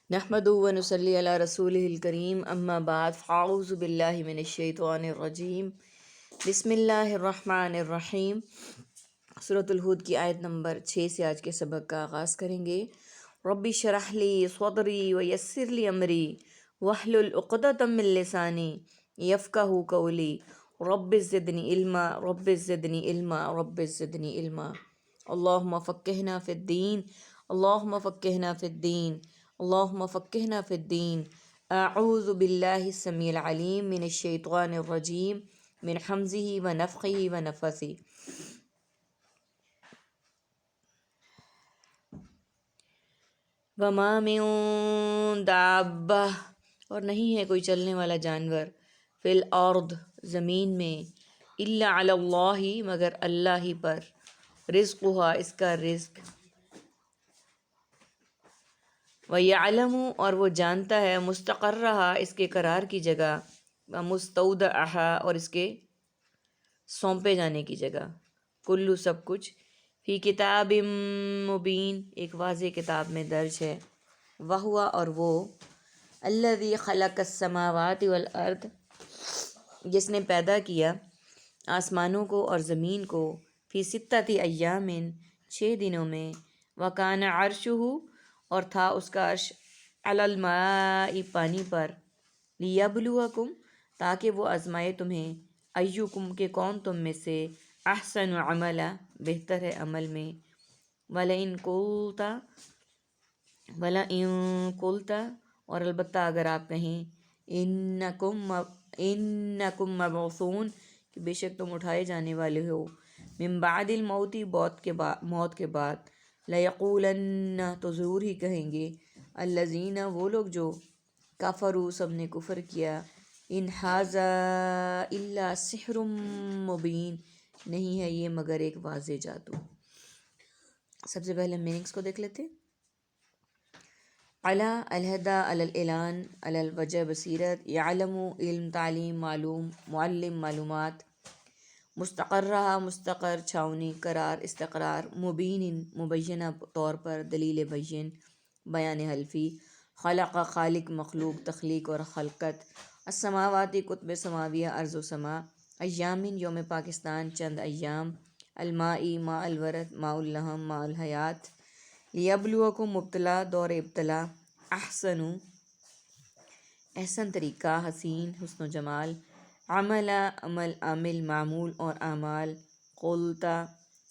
نحمدہ و نصلی علی رسولہ الکریم اما بعد فاعوذ باللہ من الشیطان الرجیم بسم اللہ الرحمن الرحیم۔ سورۃ الہود کی آیت نمبر 6 سے آج کے سبق کا آغاز کریں گے۔ رب اشرح لی صدری ویسر لی امری واحلل عقدۃ من لسانی یفقہوا قولی رب زدنی علما رب زدنی علما رب زدنی علما۔ اللہم فقہنا فی الدین اللہم فقہنا فی الدین اللہم فقہنا فی الدین۔ اعوذ باللہ السمیع العلیم من الشیطان الرجیم من حمزہ ونفخہ ونفثہ۔ وما من دابہ، اور نہیں ہے کوئی چلنے والا جانور، فی الارض زمین میں، الا علی اللہ مگر اللہ ہی پر، رزقہا اس کا رزق، وَيَعْلَمُ اور وہ جانتا ہے، مستقرہا اس کے قرار کی جگہ، وَمُسْتَوْدَعَہا اور اس کے سونپے جانے کی جگہ، کلو سب کچھ، فی کتاب مبین ایک واضح کتاب میں درج ہے، وَهُوَ اور وہ، الذی خلق السماوات والارض جس نے پیدا کیا آسمانوں کو اور زمین کو، فی ستۃ ایام 6 دنوں میں، وکان عرشہ اور تھا اس کا عرش، علی الماء پانی پر، لیبلوکم تاکہ وہ آزمائے تمہیں، ایکم کہ کون تم میں سے، احسن عملا بہتر ہے عمل میں، ولئن قلت اور البتہ اگر آپ کہیں، انکم مبعوثون کہ بے شک تم اٹھائے جانے والے ہو، من بعد الموت موت کے بعد، لیقولن تو ضرور ہی کہیں گے، الذین وہ لوگ جو، کفروا سب نے کفر کیا، ان ھذا الا سحر مبین نہیں ہے یہ مگر ایک واضح جادو۔ سب سے پہلے میننگس کو دیکھ لیتے ہیں۔ علی علیحدہ، علی الاعلان، علی الوجہ بصیرت، یعلم علم تعلیم معلوم معلم معلومات، مستقرہ مستقر چھاؤنی قرار استقرار، مبین مبینہ طور پر دلیل بین بیان حلفی، خلق خالق مخلوق تخلیق اور خلقت، السماواتی کتب سماویہ ارض و سما، ایامن یوم پاکستان چند ایام، المائی ماء الورد ماء اللحم ماء الحیات، لیبلوکم مبتلا دور ابتلا، احسن احسن طریقہ، حسین حسن و جمال، عملا عمل عامل معمول اور اعمال، قلتا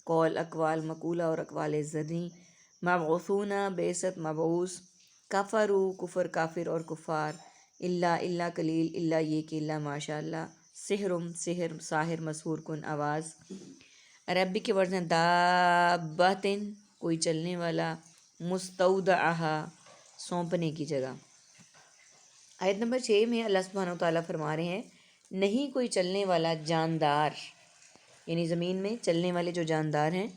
قول اقوال مقولہ اور اقوال زرعی، مبعوثون بعثت مبعوث، کفروا کفر کافر اور کفار، الا قلیل الا یہ کہ الا ماشاء اللہ، سحر ساحر مسحور کن آواز۔ عربی کے ورژن دابۃ کوئی چلنے والا، مستودعہا سونپنے کی جگہ۔ آیت نمبر 6 میں اللہ سبحانہ وتعالیٰ فرما رہے ہیں، نہیں کوئی چلنے والا جاندار، یعنی زمین میں چلنے والے جو جاندار ہیں،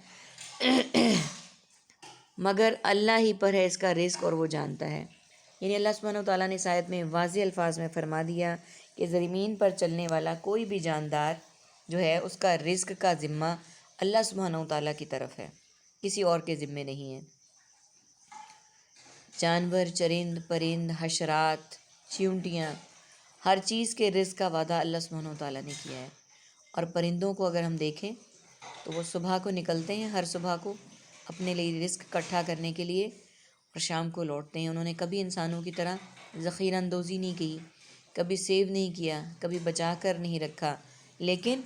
مگر اللہ ہی پر ہے اس کا رزق اور وہ جانتا ہے۔ یعنی اللہ سبحانہ وتعالیٰ نے اس آیت میں واضح الفاظ میں فرما دیا کہ زمین پر چلنے والا کوئی بھی جاندار جو ہے اس کا رزق کا ذمہ اللہ سبحانہ وتعالیٰ کی طرف ہے، کسی اور کے ذمے نہیں ہے۔ جانور چرند پرند حشرات چیونٹیاں ہر چیز کے رزق کا وعدہ اللہ سبحانہ وتعالیٰ نے کیا ہے۔ اور پرندوں کو اگر ہم دیکھیں تو وہ صبح کو نکلتے ہیں، ہر صبح کو اپنے لیے رزق اکٹھا کرنے کے لیے، اور شام کو لوٹتے ہیں۔ انہوں نے کبھی انسانوں کی طرح ذخیرہ اندوزی نہیں کی، کبھی سیو نہیں کیا، کبھی بچا کر نہیں رکھا، لیکن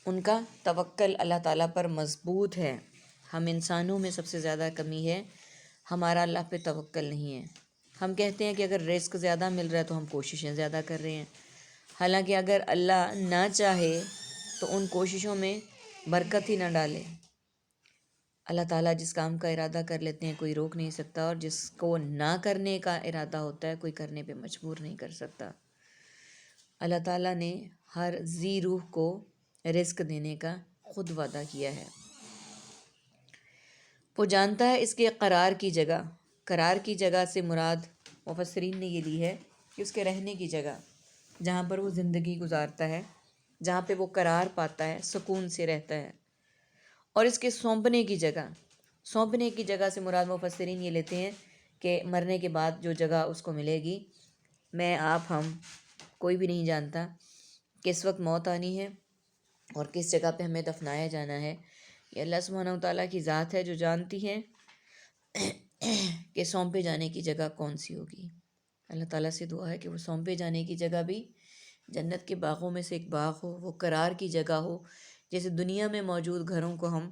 ان کا توکل اللہ تعالیٰ پر مضبوط ہے۔ ہم انسانوں میں سب سے زیادہ کمی ہے، ہمارا اللہ پہ توکل نہیں ہے۔ ہم کہتے ہیں کہ اگر رزق زیادہ مل رہا ہے تو ہم کوششیں زیادہ کر رہے ہیں، حالانکہ اگر اللہ نہ چاہے تو ان کوششوں میں برکت ہی نہ ڈالے۔ اللہ تعالیٰ جس کام کا ارادہ کر لیتے ہیں کوئی روک نہیں سکتا، اور جس کو نہ کرنے کا ارادہ ہوتا ہے کوئی کرنے پہ مجبور نہیں کر سکتا۔ اللہ تعالیٰ نے ہر ذی روح کو رزق دینے کا خود وعدہ کیا ہے۔ وہ جانتا ہے اس کے قرار کی جگہ، قرار کی جگہ سے مراد مفسرین نے یہ لی ہے کہ اس کے رہنے کی جگہ، جہاں پر وہ زندگی گزارتا ہے، جہاں پہ وہ قرار پاتا ہے، سکون سے رہتا ہے، اور اس کے سونپنے کی جگہ، سونپنے کی جگہ سے مراد مفسرین یہ لیتے ہیں کہ مرنے کے بعد جو جگہ اس کو ملے گی، میں آپ ہم کوئی بھی نہیں جانتا کس وقت موت آنی ہے اور کس جگہ پہ ہمیں دفنایا جانا ہے۔ یہ اللہ سبحانہ و تعالیٰ کی ذات ہے جو جانتی ہے کہ سونپے جانے کی جگہ کون سی ہوگی۔ اللہ تعالیٰ سے دعا ہے کہ وہ سونپے جانے کی جگہ بھی جنت کے باغوں میں سے ایک باغ ہو، وہ قرار کی جگہ ہو، جیسے دنیا میں موجود گھروں کو ہم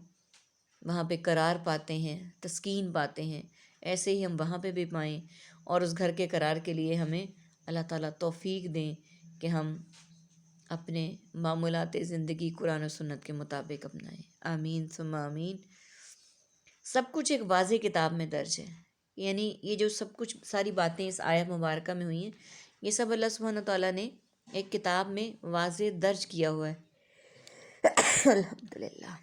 وہاں پہ قرار پاتے ہیں، تسکین پاتے ہیں، ایسے ہی ہم وہاں پہ بھی پائیں، اور اس گھر کے قرار کے لیے ہمیں اللہ تعالیٰ توفیق دیں کہ ہم اپنے معمولات زندگی قرآن و سنت کے مطابق اپنائیں۔ آمین ثم آمین۔ سب کچھ ایک واضح کتاب میں درج ہے، یعنی یہ جو سب کچھ ساری باتیں اس آیت مبارکہ میں ہوئی ہیں، یہ سب اللہ سبحانہ تعالیٰ نے ایک کتاب میں واضح درج کیا ہوا ہے۔ الحمدللہ۔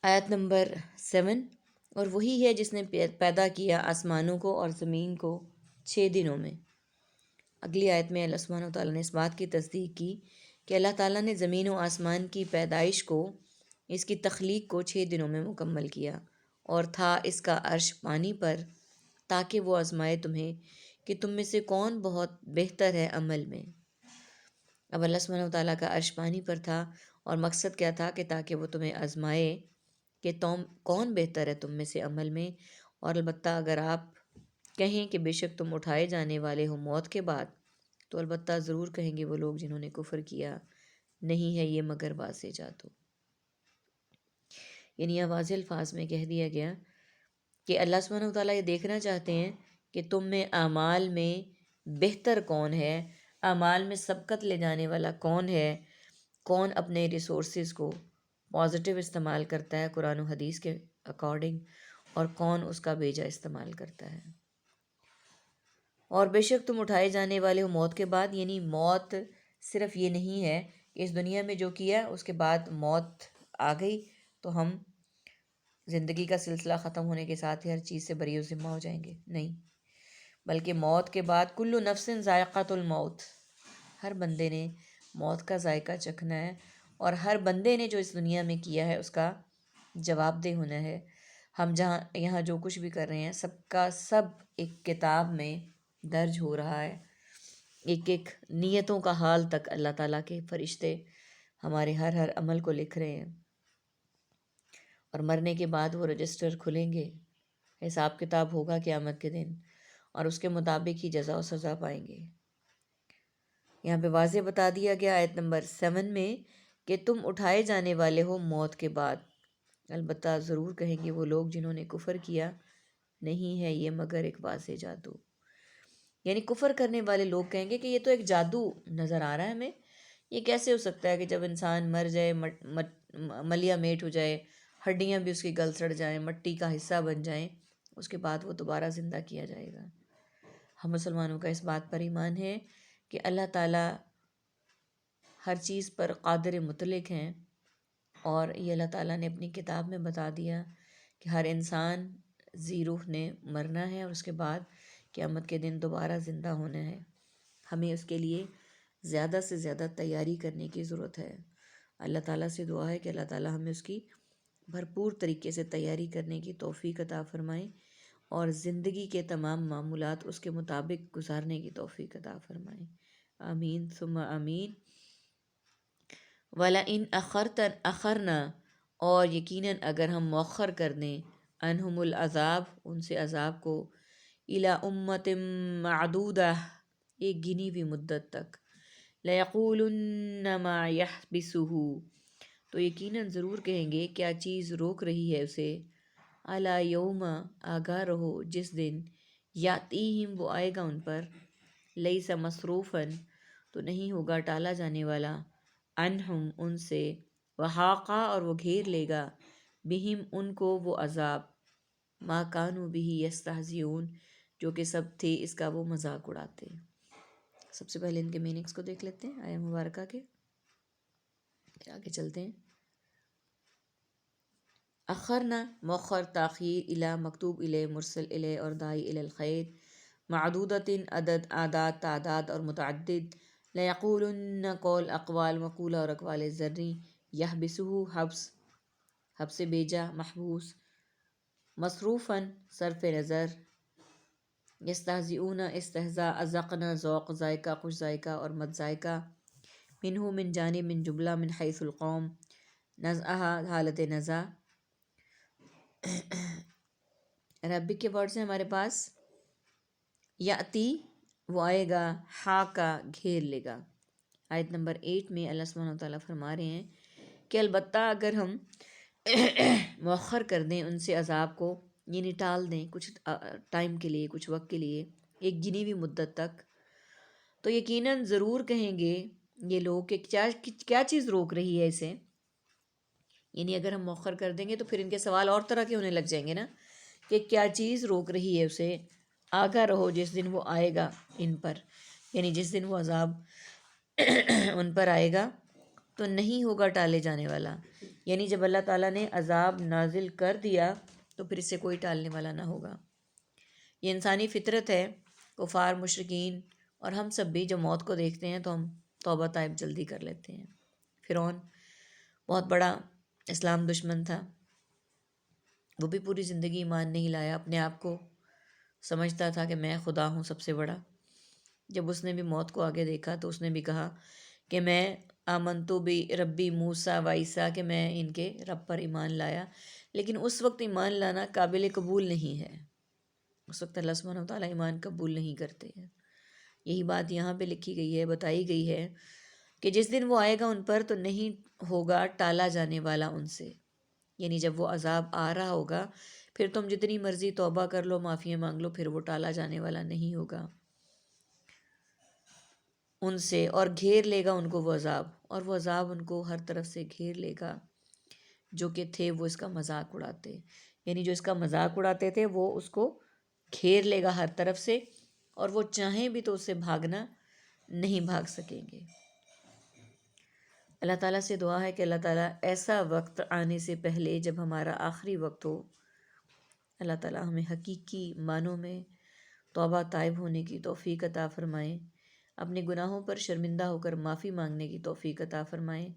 آیت نمبر 7، اور وہی ہے جس نے پیدا کیا آسمانوں کو اور زمین کو 6 دنوں میں۔ اگلی آیت میں اللہ سبحانہ تعالیٰ نے اس بات کی تصدیق کی کہ اللہ تعالیٰ نے زمین و آسمان کی پیدائش کو، اس کی تخلیق کو 6 دنوں میں مکمل کیا، اور تھا اس کا عرش پانی پر، تاکہ وہ آزمائے تمہیں کہ تم میں سے کون بہت بہتر ہے عمل میں۔ اب اللہ سبحانہ تعالیٰ کا عرش پانی پر تھا، اور مقصد کیا تھا کہ تاکہ وہ تمہیں آزمائے کہ تم کون بہتر ہے تم میں سے عمل میں۔ اور البتہ اگر آپ کہیں کہ بے شک تم اٹھائے جانے والے ہو موت کے بعد، تو البتہ ضرور کہیں گے وہ لوگ جنہوں نے کفر کیا، نہیں ہے یہ مگر واضح جادو۔ یعنی یہ واضح الفاظ میں کہہ دیا گیا کہ اللہ سبحانہ تعالیٰ یہ دیکھنا چاہتے ہیں کہ تم میں اعمال میں بہتر کون ہے، اعمال میں سبقت لے جانے والا کون ہے، کون اپنے ریسورسز کو پازیٹیو استعمال کرتا ہے قرآن و حدیث کے اکارڈنگ، اور کون اس کا بیجا استعمال کرتا ہے۔ اور بے شک تم اٹھائے جانے والے ہو موت کے بعد، یعنی موت صرف یہ نہیں ہے کہ اس دنیا میں جو کیا اس کے بعد موت آ گئی تو ہم زندگی کا سلسلہ ختم ہونے کے ساتھ ہی ہر چیز سے بری و ذمہ ہو جائیں گے، نہیں، بلکہ موت کے بعد کل نفس ذائقۃ الموت، ہر بندے نے موت کا ذائقہ چکھنا ہے، اور ہر بندے نے جو اس دنیا میں کیا ہے اس کا جواب دہ ہونا ہے۔ ہم جہاں یہاں جو کچھ بھی کر رہے ہیں سب کا سب ایک کتاب میں درج ہو رہا ہے، ایک ایک نیتوں کا حال تک اللہ تعالیٰ کے فرشتے ہمارے ہر عمل کو لکھ رہے ہیں، اور مرنے کے بعد وہ رجسٹر کھلیں گے، حساب کتاب ہوگا قیامت کے دن، اور اس کے مطابق ہی جزا و سزا پائیں گے۔ یہاں پہ واضح بتا دیا گیا آیت نمبر 7 میں کہ تم اٹھائے جانے والے ہو موت کے بعد، البتہ ضرور کہیں گے وہ لوگ جنہوں نے کفر کیا، نہیں ہے یہ مگر ایک واضح جادو۔ یعنی کفر کرنے والے لوگ کہیں گے کہ یہ تو ایک جادو نظر آ رہا ہے ہمیں، یہ کیسے ہو سکتا ہے کہ جب انسان مر جائے، ملیا میٹ ہو جائے، ہڈیاں بھی اس کی گل سڑ جائیں، مٹی کا حصہ بن جائیں، اس کے بعد وہ دوبارہ زندہ کیا جائے گا۔ ہم مسلمانوں کا اس بات پر ایمان ہے کہ اللہ تعالیٰ ہر چیز پر قادر مطلق ہیں، اور یہ اللہ تعالیٰ نے اپنی کتاب میں بتا دیا کہ ہر انسان ذی روح نے مرنا ہے، اور اس کے بعد قیامت کے دن دوبارہ زندہ ہونا ہے۔ ہمیں اس کے لیے زیادہ سے زیادہ تیاری کرنے کی ضرورت ہے۔ اللہ تعالیٰ سے دعا ہے کہ اللہ تعالیٰ ہمیں اس کی بھرپور طریقے سے تیاری کرنے کی توفیق عطا فرمائیں، اور زندگی کے تمام معمولات اس کے مطابق گزارنے کی توفیق عطا فرمائیں۔ آمین ثم آمین۔ وَلَئِنْ أَخَرْنَا، اور یقیناً اگر ہم مؤخر کر دیں، انہم العذاب، ان سے عذاب کو، اِلیٰ أُمَّةٍ مَعْدُودَةٍ، ایک گنی ہوئی مدت تک، لَيَقُولُنَّ مَا يَحْبِسُهُ، تو یقیناً ضرور کہیں گے کیا چیز روک رہی ہے اسے، اَلَا یوم، آگاہ رہو جس دن، یاتیہم، وہ آئے گا ان پر، لیس مصروفاً، تو نہیں ہوگا ٹالا جانے والا، عنہم، ان سے، وحاقہ، اور وہ گھیر لے گا، بہم، ان کو، وہ عذاب، ما کانوا بہ یستہزئون، جو کہ سب تھے اس کا وہ مذاق اڑاتے۔ سب سے پہلے ان کے میننگز کو دیکھ لیتے ہیں آیہ مبارکہ کے، پھر آگے چلتے ہیں۔ اخرنا، مؤخر، تاخیر، الی، مکتوب الیہ، مرسل الیہ، اور داعی الی الخیر، معدودۃ، عدد، اعداد، تعداد اور متعدد، لیقولن، قول، اقوال، مقولہ اور اقوال زرعی، یحبسہ، حبس، حبس بیجا، محبوس، مصروفاً صرف نظر، یستہزئون استہزاء، ذقنا ذوق ذائقہ خوش ذائقہ اور مد ذائقہ، منہ من جانب من جملہ من حیث القوم، نزعہ حالت نزع، عربک کے ورڈز ہیں ہمارے پاس، یاتی وہ آئے گا، ہا کا گھیر لے گا۔ آیت نمبر 8 میں اللہ سبحانہ و تعالیٰ فرما رہے ہیں کہ البتہ اگر ہم مؤخر کر دیں ان سے عذاب کو، یعنی ٹال دیں کچھ ٹائم کے لیے، کچھ وقت کے لیے، ایک گنی ہوئی مدت تک، تو یقیناً ضرور کہیں گے یہ لوگ کہ کیا چیز روک رہی ہے اسے، یعنی اگر ہم مؤخر کر دیں گے تو پھر ان کے سوال اور طرح کے ہونے لگ جائیں گے نا، کہ کیا چیز روک رہی ہے اسے، آگاہ رہو جس دن وہ آئے گا ان پر، یعنی جس دن وہ عذاب ان پر آئے گا تو نہیں ہوگا ٹالے جانے والا، یعنی جب اللہ تعالیٰ نے عذاب نازل کر دیا تو پھر اس سے کوئی ٹالنے والا نہ ہوگا۔ یہ انسانی فطرت ہے، کفار مشرکین اور ہم سب بھی جب موت کو دیکھتے ہیں تو ہم توبہ طائب جلدی کر لیتے ہیں۔ فرعون بہت بڑا اسلام دشمن تھا، وہ بھی پوری زندگی ایمان نہیں لایا، اپنے آپ کو سمجھتا تھا کہ میں خدا ہوں سب سے بڑا۔ جب اس نے بھی موت کو آگے دیکھا تو اس نے بھی کہا کہ میں آمنتو بھی ربی موسیٰ و عیسیٰ، کہ میں ان کے رب پر ایمان لایا، لیکن اس وقت ایمان لانا قابل قبول نہیں ہے، اس وقت اللہ سبحانہ و تعالیٰ ایمان قبول نہیں کرتے ہیں۔ یہی بات یہاں پہ لکھی گئی ہے، بتائی گئی ہے کہ جس دن وہ آئے گا ان پر تو نہیں ہوگا ٹالا جانے والا ان سے، یعنی جب وہ عذاب آ رہا ہوگا پھر تم جتنی مرضی توبہ کر لو، معافیاں مانگ لو، پھر وہ ٹالا جانے والا نہیں ہوگا ان سے، اور گھیر لے گا ان کو وہ عذاب، اور وہ عذاب ان کو ہر طرف سے گھیر لے گا، جو کہ تھے وہ اس کا مذاق اڑاتے، یعنی جو اس کا مذاق اڑاتے تھے وہ اس کو گھیر لے گا ہر طرف سے، اور وہ چاہیں بھی تو اس سے بھاگنا نہیں بھاگ سکیں گے۔ اللہ تعالیٰ سے دعا ہے کہ اللہ تعالیٰ ایسا وقت آنے سے پہلے جب ہمارا آخری وقت ہو، اللہ تعالیٰ ہمیں حقیقی معنوں میں توبہ طائب ہونے کی توفیق عطا فرمائیں، اپنے گناہوں پر شرمندہ ہو کر معافی مانگنے کی توفیق عطا فرمائیں،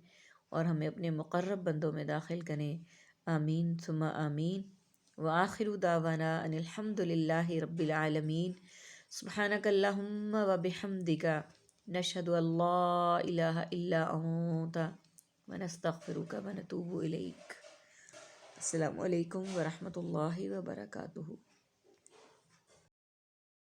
اور ہمیں اپنے مقرب بندوں میں داخل کریں، آمین ثم آمین۔ وآخر دعوانا ان الحمد للہ رب العالمین، سبحانک اللہم وبحمدک، نشہد ان لا الہ الا انت، ونستغفرک ونتوب الیک۔ السلام علیکم ورحمۃ اللہ وبرکاتہ۔